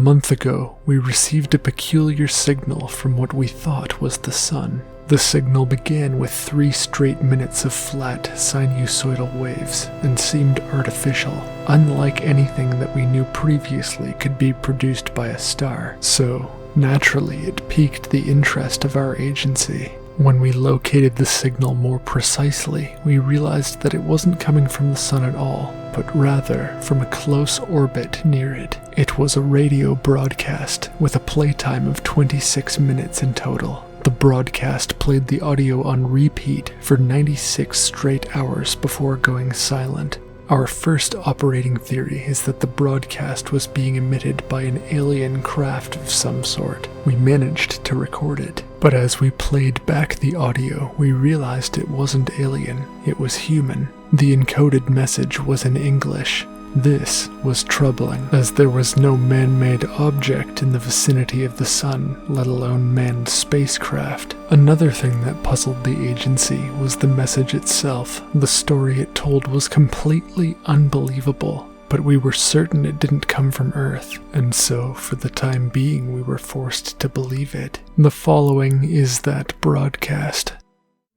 month ago, we received a peculiar signal from what we thought was the sun. The signal began with 3 straight minutes of flat, sinusoidal waves and seemed artificial, unlike anything that we knew previously could be produced by a star. So, naturally, it piqued the interest of our agency. When we located the signal more precisely, we realized that it wasn't coming from the sun at all, but rather from a close orbit near it. It was a radio broadcast with a playtime of 26 minutes in total. The broadcast played the audio on repeat for 96 straight hours before going silent. Our first operating theory is that the broadcast was being emitted by an alien craft of some sort. We managed to record it, but as we played back the audio, we realized it wasn't alien, it was human. The encoded message was in English. This was troubling, as there was no man-made object in the vicinity of the sun, let alone manned spacecraft. Another thing that puzzled the agency was the message itself. The story it told was completely unbelievable, but we were certain it didn't come from Earth, and so, for the time being, we were forced to believe it. The following is that broadcast.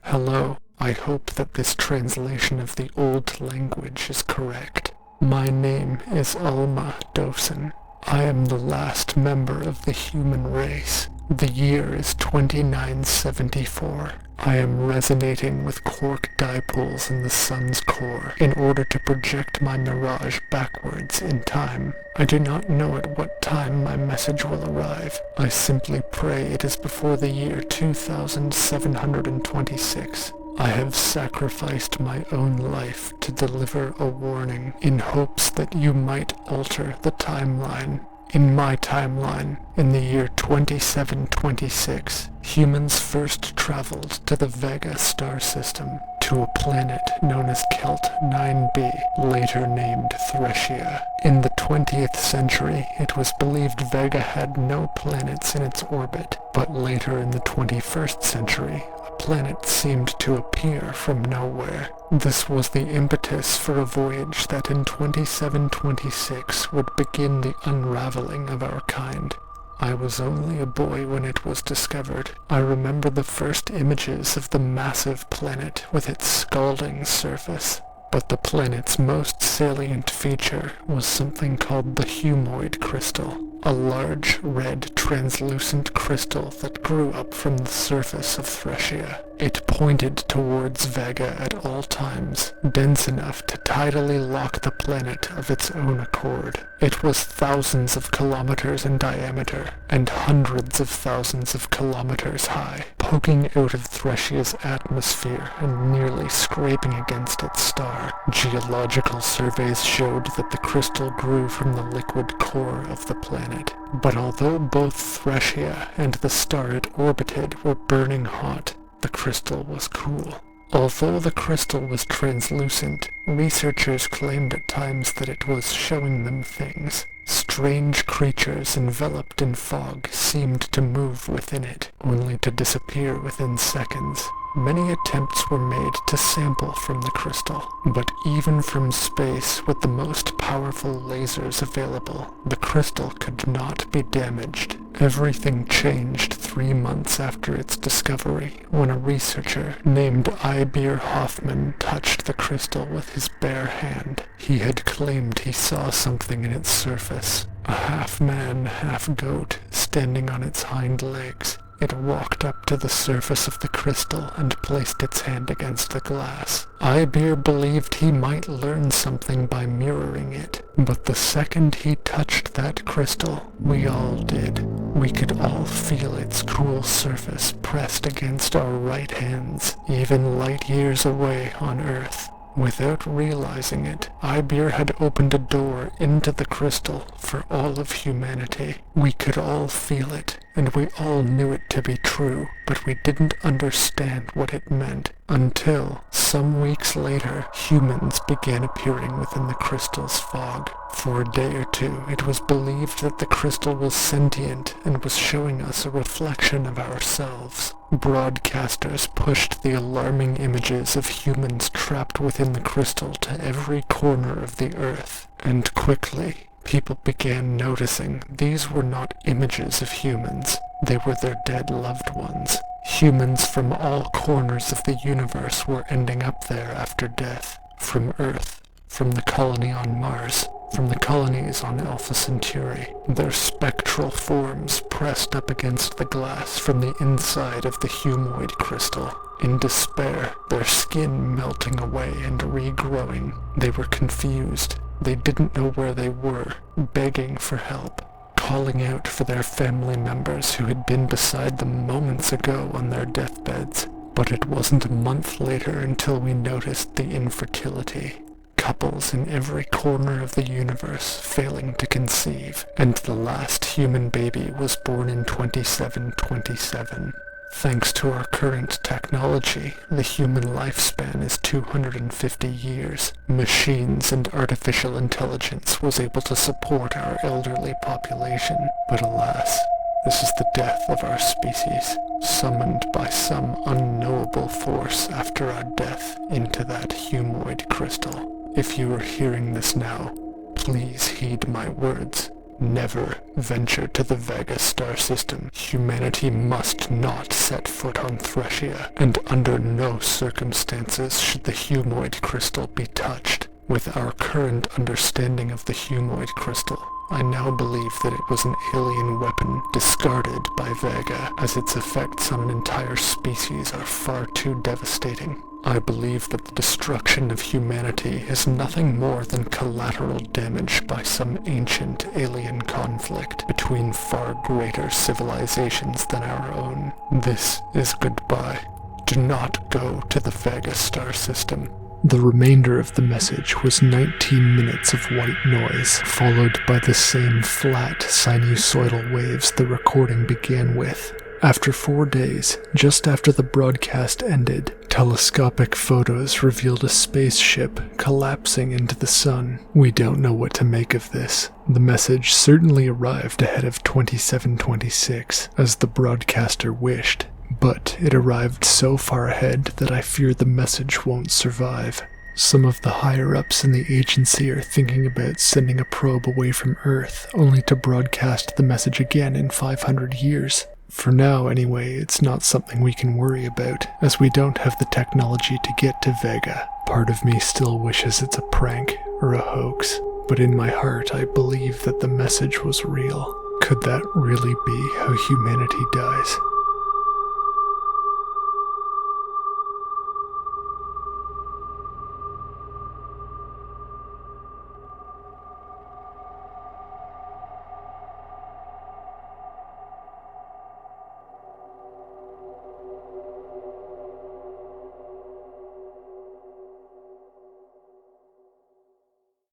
Hello, I hope that this translation of the old language is correct. My name is Alma Dosen. I am the last member of the human race. The year is 2974. I am resonating with quark dipoles in the sun's core in order to project my mirage backwards in time. I do not know at what time my message will arrive. I simply pray it is before the year 2726. I have sacrificed my own life to deliver a warning in hopes that you might alter the timeline. In my timeline, in the year 2726, humans first traveled to the Vega star system, to a planet known as Kelt 9b, later named Thresia. In the 20th century, it was believed Vega had no planets in its orbit, but later in the 21st century, planet seemed to appear from nowhere. This was the impetus for a voyage that in 2726 would begin the unraveling of our kind. I was only a boy when it was discovered. I remember the first images of the massive planet with its scalding surface. But the planet's most salient feature was something called the humoid crystal, a large, red, translucent crystal that grew up from the surface of Thresia. It pointed towards Vega at all times, dense enough to tidally lock the planet of its own accord. It was thousands of kilometers in diameter, and hundreds of thousands of kilometers high, poking out of Thresia's atmosphere and nearly scraping against its star. Geological surveys showed that the crystal grew from the liquid core of the planet. But although both Thresia and the star it orbited were burning hot, the crystal was cool. Although the crystal was translucent, researchers claimed at times that it was showing them things. Strange creatures enveloped in fog seemed to move within it, only to disappear within seconds. Many attempts were made to sample from the crystal, but even from space with the most powerful lasers available, the crystal could not be damaged. Everything changed 3 months after its discovery, when a researcher named Ibeer Hoffman touched the crystal with his bare hand. He had claimed he saw something in its surface, a half-man, half-goat, standing on its hind legs. It walked up to the surface of the crystal and placed its hand against the glass. Ibeer believed he might learn something by mirroring it, but the second he touched that crystal, we all did. We could all feel its cool surface pressed against our right hands, even light years away on Earth. Without realizing it, Ibeer had opened a door into the crystal for all of humanity. We could all feel it, and we all knew it to be true, but we didn't understand what it meant until, some weeks later, humans began appearing within the crystal's fog. For a day or two, it was believed that the crystal was sentient and was showing us a reflection of ourselves. Broadcasters pushed the alarming images of humans trapped within the crystal to every corner of the Earth, and quickly, people began noticing these were not images of humans. They were their dead loved ones. Humans from all corners of the universe were ending up there after death. From Earth, from the colony on Mars, from the colonies on Alpha Centauri, their spectral forms pressed up against the glass from the inside of the humoid crystal. In despair, their skin melting away and regrowing, they were confused. They didn't know where they were, begging for help, calling out for their family members who had been beside them moments ago on their deathbeds. But it wasn't a month later until we noticed the infertility. Couples in every corner of the universe failing to conceive, and the last human baby was born in 2727. Thanks to our current technology, the human lifespan is 250 years. Machines and artificial intelligence was able to support our elderly population, but alas, this is the death of our species, summoned by some unknowable force after our death into that humoid crystal. If you are hearing this now, please heed my words. Never venture to the Vega star system. Humanity must not set foot on Thresia, and under no circumstances should the humoid crystal be touched. With our current understanding of the humoid crystal, I now believe that it was an alien weapon discarded by Vega, as its effects on an entire species are far too devastating. I believe that the destruction of humanity is nothing more than collateral damage by some ancient alien conflict between far greater civilizations than our own. This is goodbye. Do not go to the Vega star system. The remainder of the message was 19 minutes of white noise, followed by the same flat, sinusoidal waves the recording began with. After 4 days, just after the broadcast ended, telescopic photos revealed a spaceship collapsing into the sun. We don't know what to make of this. The message certainly arrived ahead of 2726, as the broadcaster wished, but it arrived so far ahead that I fear the message won't survive. Some of the higher-ups in the agency are thinking about sending a probe away from Earth, only to broadcast the message again in 500 years. For now, anyway, it's not something we can worry about, as we don't have the technology to get to Vega. Part of me still wishes it's a prank or a hoax, but in my heart I believe that the message was real. Could that really be how humanity dies?